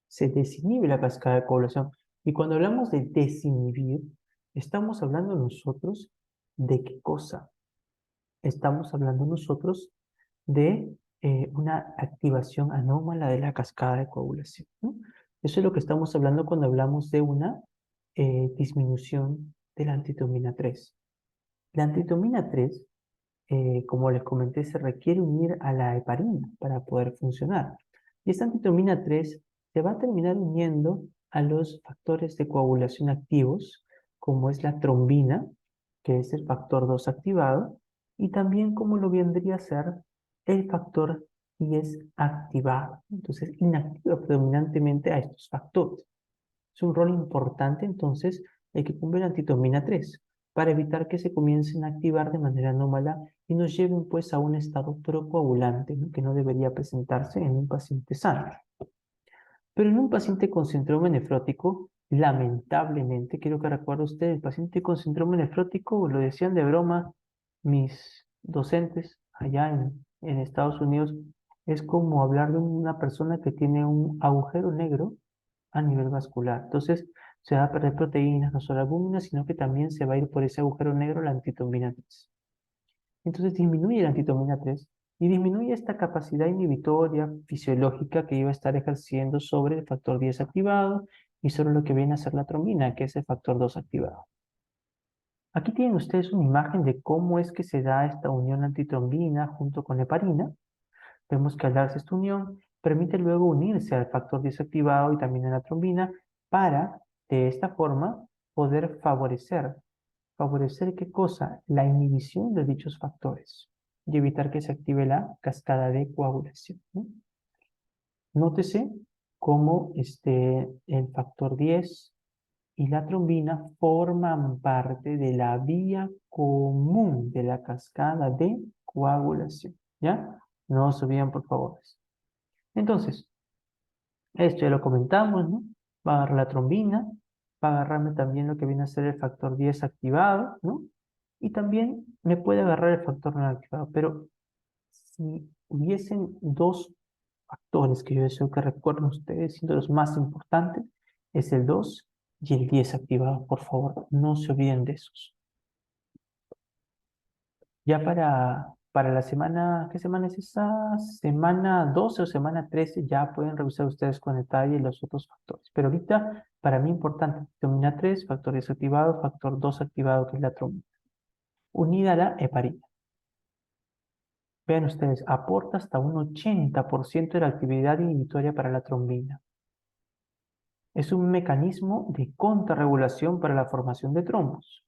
Se desinhibe la cascada de coagulación. Y cuando hablamos de desinhibir, estamos hablando nosotros de qué cosa. Estamos hablando nosotros de una activación anómala de la cascada de coagulación, ¿no? Eso es lo que estamos hablando cuando hablamos de una disminución de la antitomina 3. La antitomina 3, como les comenté, se requiere unir a la heparina para poder funcionar. Y esta antitomina 3 se va a terminar uniendo a los factores de coagulación activos, como es la trombina, que es el factor 2 activado, y también como lo vendría a ser el factor 10 activado. Entonces, inactiva predominantemente a estos factores. Es un rol importante, entonces, el que cumple la antitomina 3 para evitar que se comiencen a activar de manera anómala y nos lleven pues a un estado procoagulante, ¿no?, que no debería presentarse en un paciente sano. Pero en un paciente con síndrome nefrótico, lamentablemente, quiero que recuerde usted, el paciente con síndrome nefrótico, lo decían de broma mis docentes allá en Estados Unidos, es como hablar de una persona que tiene un agujero negro a nivel vascular. Entonces, se va a perder proteínas, no solo albúminas, sino que también se va a ir por ese agujero negro la antitomina 3. Entonces disminuye la antitomina 3 y disminuye esta capacidad inhibitoria fisiológica que iba a estar ejerciendo sobre el factor 10 activado y sobre lo que viene a ser la trombina, que es el factor 2 activado. Aquí tienen ustedes una imagen de cómo es que se da esta unión antitrombina junto con heparina. Vemos que al darse esta unión, permite luego unirse al factor 10 activado y también a la trombina para, de esta forma, poder favorecer. ¿Favorecer qué cosa? La inhibición de dichos factores y evitar que se active la cascada de coagulación, ¿no? Nótese cómo el factor 10 y la trombina forman parte de la vía común de la cascada de coagulación, ¿ya? No se olviden, por favor. Entonces, esto ya lo comentamos, ¿no? Va a agarrar la trombina, va a agarrarme también lo que viene a ser el factor 10 activado, ¿no? Y también me puede agarrar el factor no activado, pero si hubiesen dos factores que yo deseo que recuerden ustedes, siendo los más importantes, es el 2 y el 10 activado, por favor, no se olviden de esos. Ya para la semana, ¿qué semana es esa? Semana 12 o semana 13, ya pueden revisar ustedes con detalle los otros factores. Pero ahorita, para mí importante, vitamina 3, factor desactivado, factor 2 activado, que es la trombina, unida a la heparina. Vean ustedes, aporta hasta un 80% de la actividad inhibitoria para la trombina. Es un mecanismo de contrarregulación para la formación de trombos.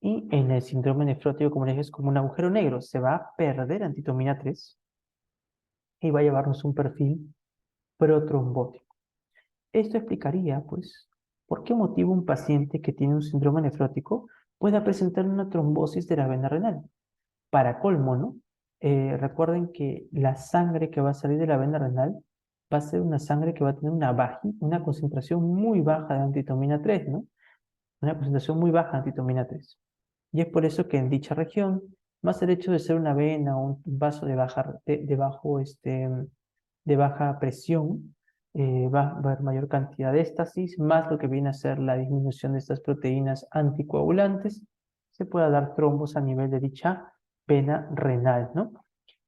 Y en el síndrome nefrótico, como les dije, es como un agujero negro. Se va a perder antitomina 3 y va a llevarnos un perfil protrombótico. Esto explicaría, pues, por qué motivo un paciente que tiene un síndrome nefrótico pueda presentar una trombosis de la vena renal. Para colmo, ¿no? Recuerden que la sangre que va a salir de la vena renal va a ser una sangre que va a tener una concentración muy baja de antitomina 3, ¿no? Una concentración muy baja de antitomina 3. Y es por eso que en dicha región, más el hecho de ser una vena o un vaso de baja presión, va a haber mayor cantidad de éstasis, más lo que viene a ser la disminución de estas proteínas anticoagulantes, se pueda dar trombos a nivel de dicha vena renal, ¿no?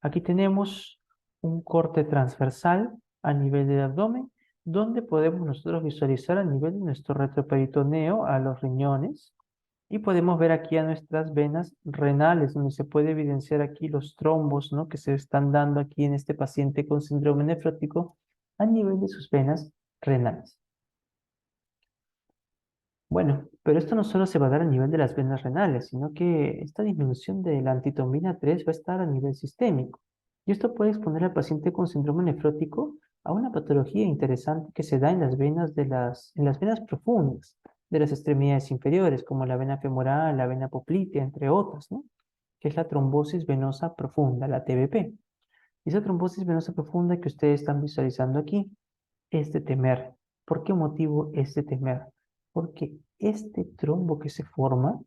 Aquí tenemos un corte transversal a nivel del abdomen, donde podemos nosotros visualizar a nivel de nuestro retroperitoneo a los riñones, y podemos ver aquí a nuestras venas renales, donde se puede evidenciar aquí los trombos, ¿no?, que se están dando aquí en este paciente con síndrome nefrótico a nivel de sus venas renales. Bueno, pero esto no solo se va a dar a nivel de las venas renales, sino que esta disminución de la antitomina 3 va a estar a nivel sistémico. Y esto puede exponer al paciente con síndrome nefrótico a una patología interesante que se da en las venas en las venas profundas de las extremidades inferiores, como la vena femoral, la vena poplitea, entre otras, ¿no? Que es la trombosis venosa profunda, la TVP. Y esa trombosis venosa profunda que ustedes están visualizando aquí es de temer. ¿Por qué motivo es de temer? Porque este trombo que se forma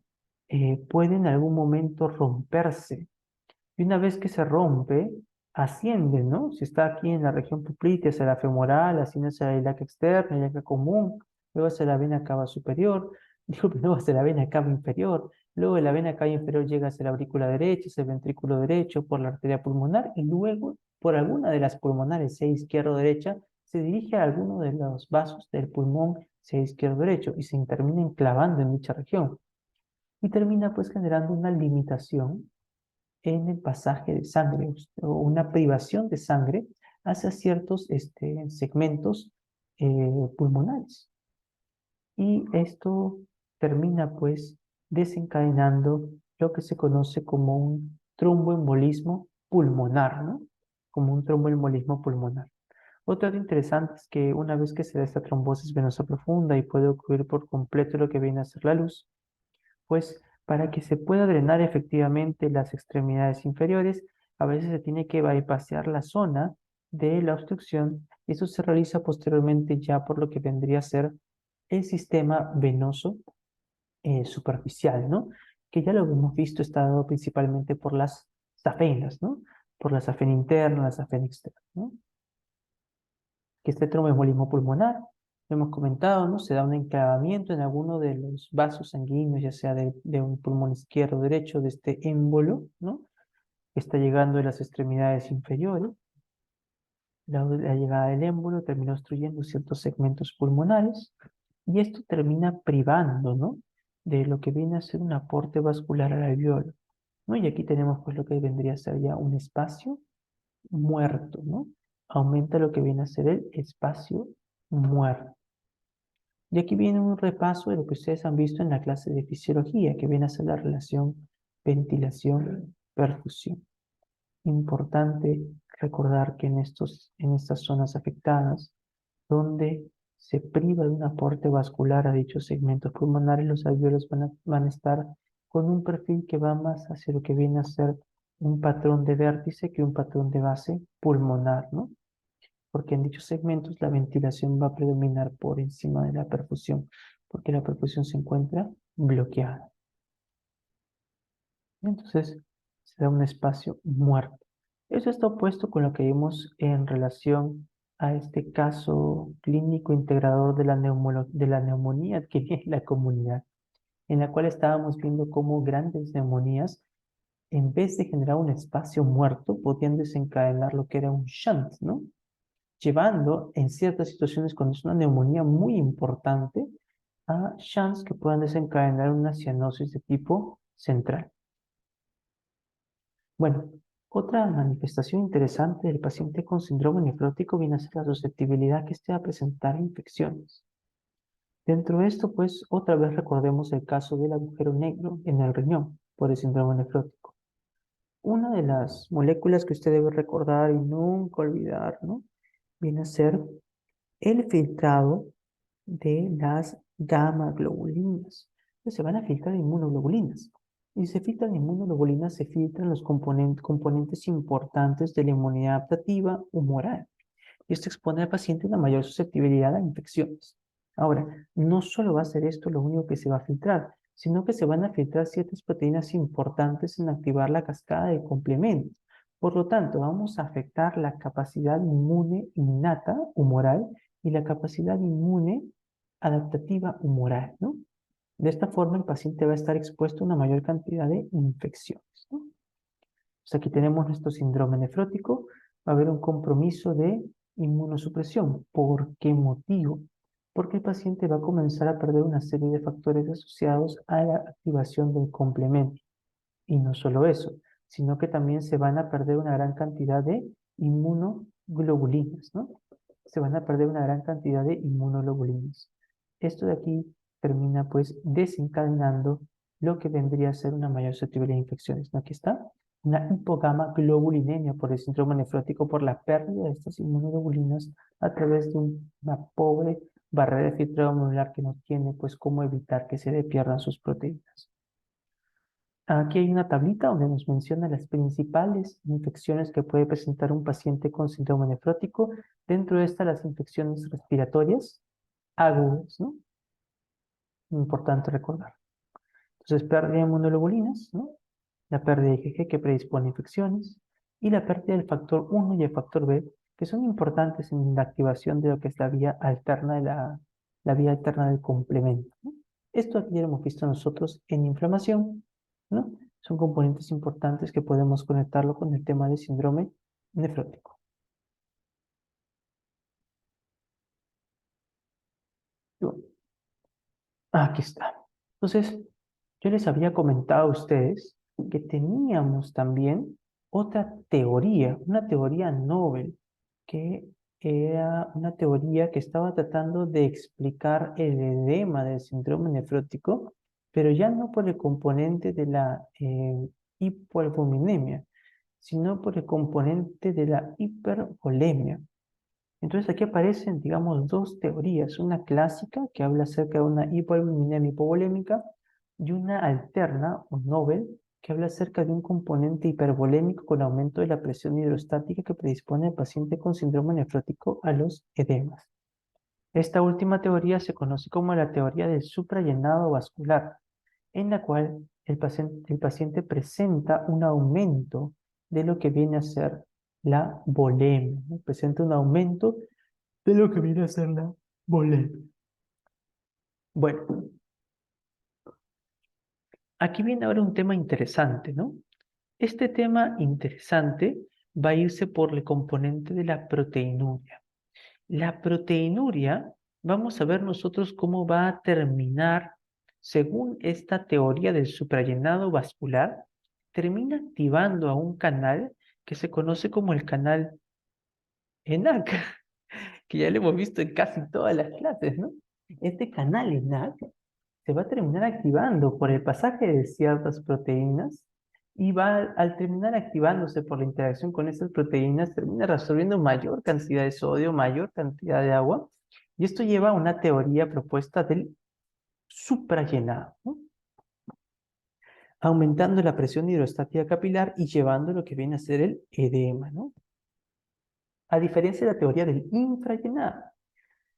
puede en algún momento romperse. Y una vez que se rompe, asciende, ¿no? Si está aquí en la región poplitea, hacia la femoral, asciende hacia la ilíaca externa, ilíaca común, luego hacia la vena cava superior, disculpe, luego hacia la vena cava inferior, luego de la vena cava inferior llega hacia la aurícula derecha, hacia el ventrículo derecho, por la arteria pulmonar, y luego por alguna de las pulmonares, sea izquierda o derecha, se dirige a alguno de los vasos del pulmón, sea izquierdo o derecho, y se termina enclavando en dicha región. Y termina pues generando una limitación en el pasaje de sangre o una privación de sangre hacia ciertos segmentos pulmonares. Y esto termina pues desencadenando lo que se conoce como un tromboembolismo pulmonar, ¿no? Como un tromboembolismo pulmonar. Otro dato interesante es que una vez que se da esta trombosis venosa profunda y puede ocurrir por completo lo que viene a ser la luz, pues para que se pueda drenar efectivamente las extremidades inferiores, a veces se tiene que bypassear la zona de la obstrucción y eso se realiza posteriormente ya por lo que vendría a ser el sistema venoso superficial, ¿no? Que ya lo hemos visto está dado principalmente por las safenas, ¿no? Por la safena interna, la safena externa, ¿no? Que este tromboembolismo pulmonar, lo hemos comentado, ¿no? Se da un enclavamiento en alguno de los vasos sanguíneos, ya sea de un pulmón izquierdo o derecho, de este émbolo, ¿no? está llegando de las extremidades inferiores. La llegada del émbolo termina obstruyendo ciertos segmentos pulmonares y esto termina privando, ¿no?, de lo que viene a ser un aporte vascular al alveolo, ¿no? Y aquí tenemos pues lo que vendría a ser ya un espacio muerto, ¿no? Aumenta lo que viene a ser el espacio muerto. Y aquí viene un repaso de lo que ustedes han visto en la clase de fisiología, que viene a ser la relación ventilación-perfusión. Importante recordar que en estas zonas afectadas, donde se priva de un aporte vascular a dichos segmentos pulmonares, los alvéolos van a estar con un perfil que va más hacia lo que viene a ser un patrón de vértice que un patrón de base pulmonar, ¿no? Porque en dichos segmentos la ventilación va a predominar por encima de la perfusión, porque la perfusión se encuentra bloqueada. Entonces, se da un espacio muerto. Eso está opuesto con lo que vimos en relación a este caso clínico integrador de la neumonía adquirida en la comunidad, en la cual estábamos viendo cómo grandes neumonías, en vez de generar un espacio muerto, podían desencadenar lo que era un shunt, ¿no? Llevando en ciertas situaciones, cuando es una neumonía muy importante, a shunts que puedan desencadenar una cianosis de tipo central. Bueno, otra manifestación interesante del paciente con síndrome nefrótico viene a ser la susceptibilidad que esté a presentar infecciones. Dentro de esto, pues, otra vez recordemos el caso del agujero negro en el riñón por el síndrome nefrótico. Una de las moléculas que usted debe recordar y nunca olvidar, ¿no?, viene a ser el filtrado de las gamma globulinas. Entonces, se van a filtrar inmunoglobulinas. Y si se filtran inmunoglobulinas, se filtran los componentes importantes de la inmunidad adaptativa humoral. Y esto expone al paciente a una mayor susceptibilidad a infecciones. Ahora, no solo va a ser esto lo único que se va a filtrar, sino que se van a filtrar ciertas proteínas importantes en activar la cascada de complemento. Por lo tanto, vamos a afectar la capacidad inmune innata humoral y la capacidad inmune adaptativa humoral, ¿no? De esta forma, el paciente va a estar expuesto a una mayor cantidad de infecciones, ¿no? Pues aquí tenemos nuestro síndrome nefrótico. Va a haber un compromiso de inmunosupresión. ¿Por qué motivo? Porque el paciente va a comenzar a perder una serie de factores asociados a la activación del complemento. Y no solo eso, sino que también se van a perder una gran cantidad de inmunoglobulinas, ¿no? Se van a perder una gran cantidad de inmunoglobulinas. Esto de aquí termina pues desencadenando lo que vendría a ser una mayor susceptibilidad a infecciones, ¿no? Aquí está, una hipogamaglobulinemia por el síndrome nefrótico por la pérdida de estas inmunoglobulinas a través de una pobre barrera de filtrado molecular que no tiene pues cómo evitar que se le pierdan sus proteínas. Aquí hay una tablita donde nos menciona las principales infecciones que puede presentar un paciente con síndrome nefrótico. Dentro de estas, las infecciones respiratorias agudas, ¿no? Importante recordar. Entonces, pérdida de inmunoglobulinas, ¿no? La pérdida de IgG que predispone a infecciones y la pérdida del factor 1 y el factor B, que son importantes en la activación de lo que es la vía alterna la vía alterna del complemento, ¿no? Esto aquí ya lo hemos visto nosotros en inflamación, ¿no? Son componentes importantes que podemos conectarlo con el tema del síndrome nefrótico. Bueno, aquí está. Entonces, yo les había comentado a ustedes que teníamos también otra teoría, una teoría Nobel, que era una teoría que estaba tratando de explicar el edema del síndrome nefrótico, pero ya no por el componente de la hipoalbuminemia, sino por el componente de la hipervolemia. Entonces aquí aparecen, digamos, dos teorías, una clásica que habla acerca de una hipoalbuminemia hipovolémica y una alterna o Nobel que habla acerca de un componente hipervolémico con aumento de la presión hidrostática que predispone al paciente con síndrome nefrótico a los edemas. Esta última teoría se conoce como la teoría del suprallenado vascular, en la cual el paciente presenta un aumento de lo que viene a ser la volemia, ¿no? Presenta un aumento de lo que viene a ser la volemia. Bueno, aquí viene ahora un tema interesante, ¿no? Este tema interesante va a irse por el componente de la proteinuria. La proteinuria, vamos a ver nosotros cómo va a terminar, según esta teoría del suprallenado vascular, termina activando a un canal que se conoce como el canal ENaC, que ya lo hemos visto en casi todas las clases, ¿no? Este canal ENaC se va a terminar activando por el pasaje de ciertas proteínas y al terminar activándose por la interacción con esas proteínas, termina reabsorbiendo mayor cantidad de sodio, mayor cantidad de agua, y esto lleva a una teoría propuesta del suprallenado, ¿no? Aumentando la presión hidrostática capilar y llevando lo que viene a ser el edema, ¿no? A diferencia de la teoría del infrallenado,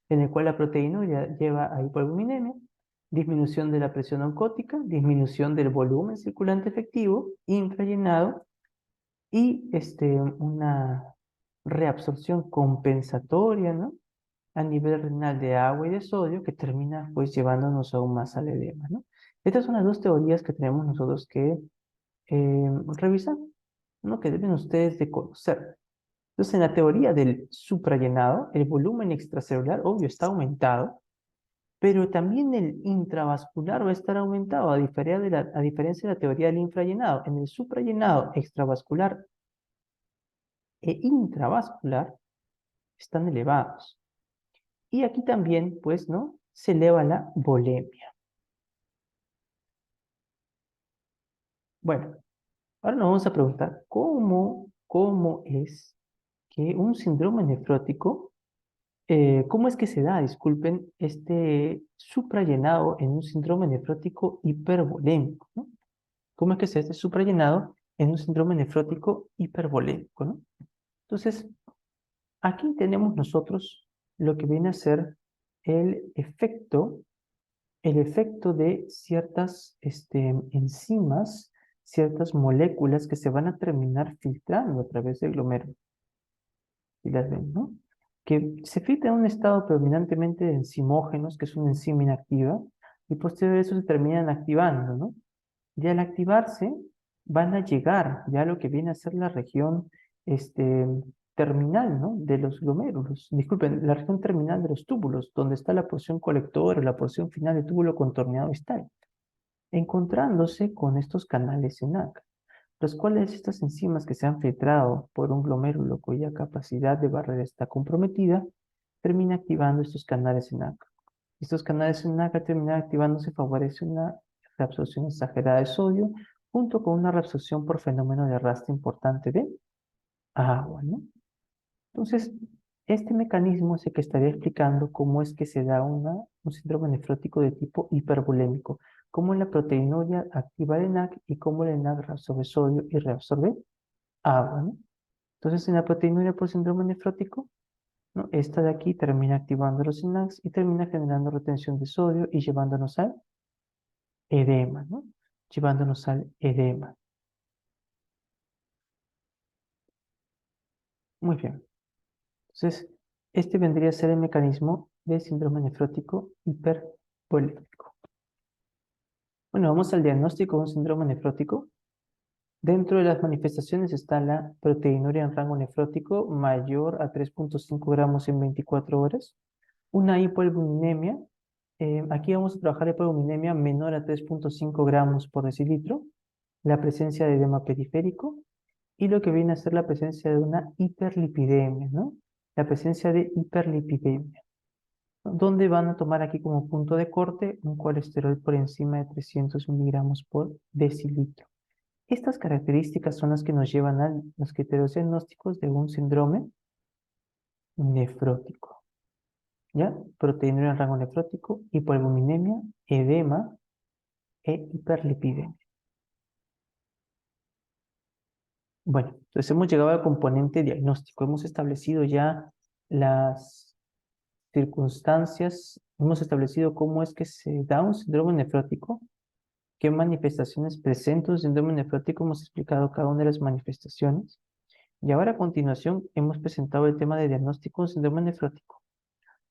en el cual la proteína lleva a hipoalbuminemia, disminución de la presión oncótica, disminución del volumen circulante efectivo, infrallenado y una reabsorción compensatoria, ¿no? A nivel renal de agua y de sodio que termina pues llevándonos aún más al edema, ¿no? Estas son las dos teorías que tenemos nosotros que revisar, ¿no? Que deben ustedes de conocer. Entonces, en la teoría del suprallenado, el volumen extracelular, obvio, está aumentado, pero también el intravascular va a estar aumentado, a diferencia de la teoría del infrallenado. En el suprallenado, extravascular e intravascular están elevados. Y aquí también, pues, ¿no? Se eleva la volemia. Bueno, ahora nos vamos a preguntar, ¿cómo es que un síndrome nefrótico, cómo es que se da, disculpen, este suprallenado en un síndrome nefrótico hipervolémico, ¿no? ¿Cómo es que se da este suprallenado en un síndrome nefrótico hipervolémico, ¿no? Entonces, aquí tenemos nosotros lo que viene a ser el efecto, el efecto de ciertas enzimas, ciertas moléculas que se van a terminar filtrando a través del glomérulo. Y las ven, ¿no? Que se filtra en un estado predominantemente de enzimógenos, que es una enzima inactiva, y posterior a eso se terminan activando, ¿no? Y al activarse, van a llegar ya a lo que viene a ser la región terminal, ¿no? De los glomérulos. Disculpen, la región terminal de los túbulos, donde está la porción colectora, la porción final del túbulo contorneado distal, encontrándose con estos canales ENaC, los cuales estas enzimas que se han filtrado por un glomérulo cuya capacidad de barrera está comprometida, termina activando estos canales ENaC. Estos canales ENaC al terminar activándose favorece una reabsorción exagerada de sodio junto con una reabsorción por fenómeno de arrastre importante de agua, ¿no? Entonces, este mecanismo es el que estaría explicando cómo es que se da un síndrome nefrótico de tipo hipervolémico, cómo la proteinuria activa el ENaC y cómo el ENaC reabsorbe sodio y reabsorbe agua, ¿no? Entonces, en la proteinuria por síndrome nefrótico, ¿no? Esta de aquí termina activando los ENaCs y termina generando retención de sodio y llevándonos al edema, ¿no? Llevándonos al edema. Muy bien. Entonces, este vendría a ser el mecanismo de síndrome nefrótico hipervolémico. Bueno, vamos al diagnóstico de un síndrome nefrótico. Dentro de las manifestaciones está la proteinuria en rango nefrótico mayor a 3.5 gramos en 24 horas. Una hipoalbuminemia. Aquí vamos a trabajar hipoalbuminemia menor a 3.5 gramos por decilitro. La presencia de edema periférico. Y lo que viene a ser la presencia de una hiperlipidemia, ¿no? La presencia de hiperlipidemia, ¿no? Donde van a tomar aquí como punto de corte un colesterol por encima de 300 miligramos por decilitro. Estas características son las que nos llevan a los criterios diagnósticos de un síndrome nefrótico, ¿ya? Proteinuria en rango nefrótico, hipoalbuminemia, edema e hiperlipidemia. Bueno, entonces hemos llegado al componente diagnóstico. Hemos establecido ya las circunstancias, hemos establecido cómo es que se da un síndrome nefrótico, qué manifestaciones presenta un síndrome nefrótico, hemos explicado cada una de las manifestaciones. Y ahora a continuación hemos presentado el tema de diagnóstico de un síndrome nefrótico.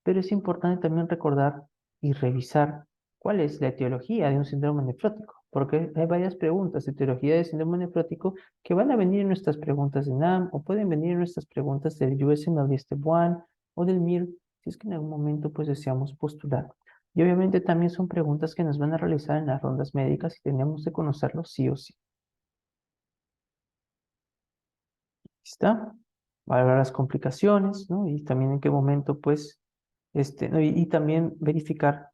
Pero es importante también recordar y revisar cuál es la etiología de un síndrome nefrótico. porque hay varias preguntas de etiología de síndrome nefrótico que van a venir en nuestras preguntas de NAM o pueden venir en nuestras preguntas del USMLE Step 1 o del MIR, si es que en algún momento pues deseamos postular. Y obviamente también son preguntas que nos van a realizar en las rondas médicas y tenemos que conocerlo sí o sí. ¿Está? Valorar las complicaciones, ¿no? Y también en qué momento, pues, ¿no? Y también verificar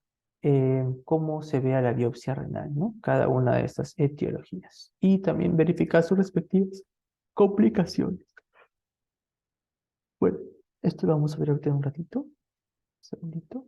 cómo se vea la biopsia renal, ¿no? Cada una de estas etiologías. Y también verificar sus respectivas complicaciones. Bueno, esto lo vamos a ver ahorita en un ratito. Un segundito.